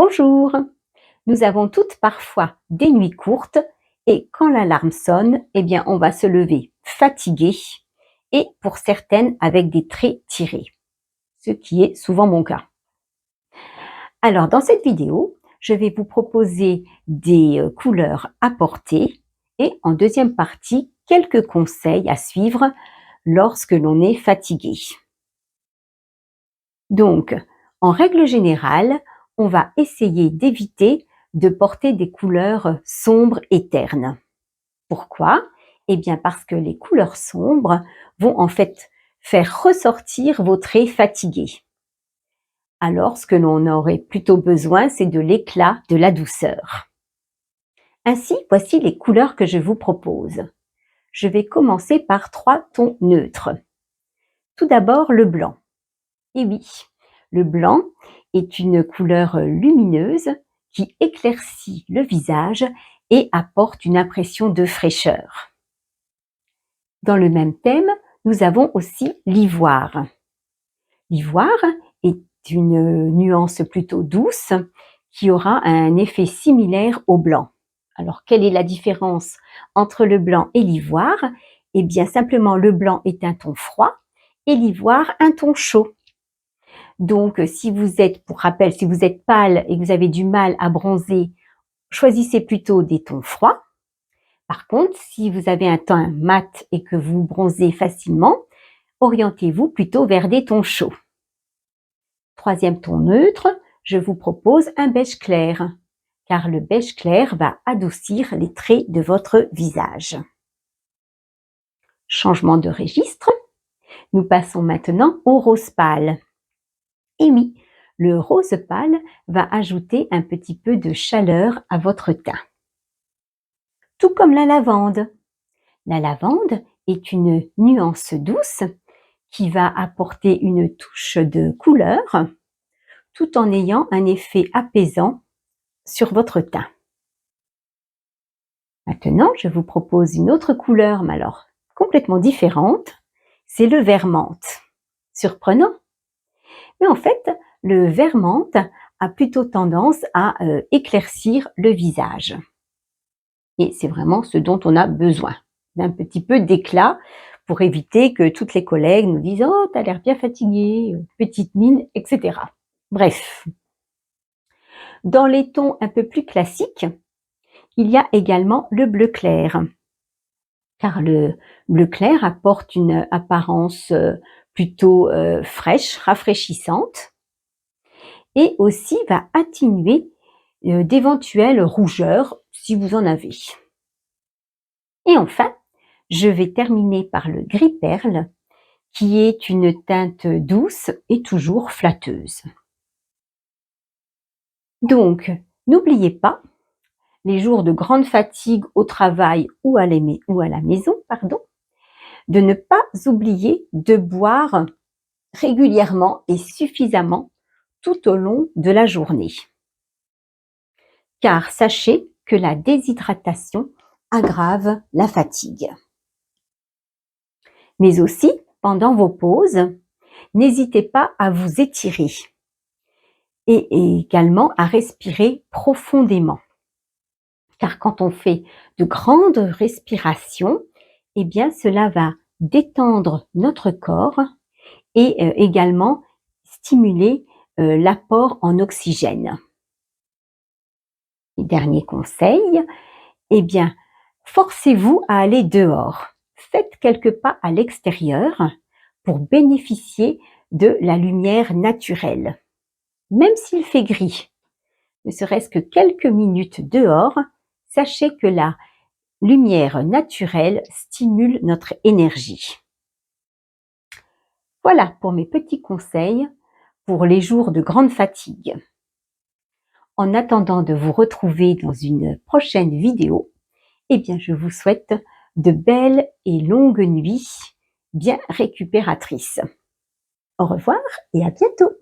Bonjour! Nous avons toutes parfois des nuits courtes et quand l'alarme sonne, on va se lever fatigué et pour certaines avec des traits tirés, ce qui est souvent mon cas. Alors dans cette vidéo, je vais vous proposer des couleurs à porter et en deuxième partie, quelques conseils à suivre lorsque l'on est fatigué. Donc, en règle générale, on va essayer d'éviter de porter des couleurs sombres et ternes. Pourquoi? Parce que les couleurs sombres vont en fait faire ressortir vos traits fatigués. Alors, ce que l'on aurait plutôt besoin, c'est de l'éclat, de la douceur. Ainsi, voici les couleurs que je vous propose. Je vais commencer par 3 tons neutres. Tout d'abord, le blanc. Et oui, le blanc est une couleur lumineuse qui éclaircit le visage et apporte une impression de fraîcheur. Dans le même thème, nous avons aussi l'ivoire. L'ivoire est une nuance plutôt douce qui aura un effet similaire au blanc. Alors, quelle est la différence entre le blanc et l'ivoire? Simplement, le blanc est un ton froid et l'ivoire un ton chaud. Donc, si vous êtes, pour rappel, si vous êtes pâle et que vous avez du mal à bronzer, choisissez plutôt des tons froids. Par contre, si vous avez un teint mat et que vous bronzez facilement, orientez-vous plutôt vers des tons chauds. Troisième ton neutre, je vous propose un beige clair, car le beige clair va adoucir les traits de votre visage. Changement de registre, nous passons maintenant au rose pâle. Et oui, le rose pâle va ajouter un petit peu de chaleur à votre teint. Tout comme la lavande. La lavande est une nuance douce qui va apporter une touche de couleur tout en ayant un effet apaisant sur votre teint. Maintenant, je vous propose une autre couleur, mais alors complètement différente, c'est le vert menthe. Surprenant? Mais en fait, le vert menthe a plutôt tendance à éclaircir le visage. Et c'est vraiment ce dont on a besoin, d'un petit peu d'éclat pour éviter que toutes les collègues nous disent « Oh, t'as l'air bien fatiguée, petite mine, etc. » Bref. Dans les tons un peu plus classiques, il y a également le bleu clair. Car le bleu clair apporte une apparence plutôt fraîche, rafraîchissante et aussi va atténuer d'éventuelles rougeurs si vous en avez. Et enfin, je vais terminer par le gris perle qui est une teinte douce et toujours flatteuse. Donc, n'oubliez pas, les jours de grande fatigue au travail ou à la maison, de ne pas oublier de boire régulièrement et suffisamment tout au long de la journée. Car sachez que la déshydratation aggrave la fatigue. Mais aussi, pendant vos pauses, n'hésitez pas à vous étirer et également à respirer profondément. Car quand on fait de grandes respirations, cela va détendre notre corps et également stimuler l'apport en oxygène. Et dernier conseil, forcez-vous à aller dehors. Faites quelques pas à l'extérieur pour bénéficier de la lumière naturelle. Même s'il fait gris, ne serait-ce que quelques minutes dehors, sachez que la lumière naturelle stimule notre énergie. Voilà pour mes petits conseils pour les jours de grande fatigue. En attendant de vous retrouver dans une prochaine vidéo, je vous souhaite de belles et longues nuits bien récupératrices. Au revoir et à bientôt!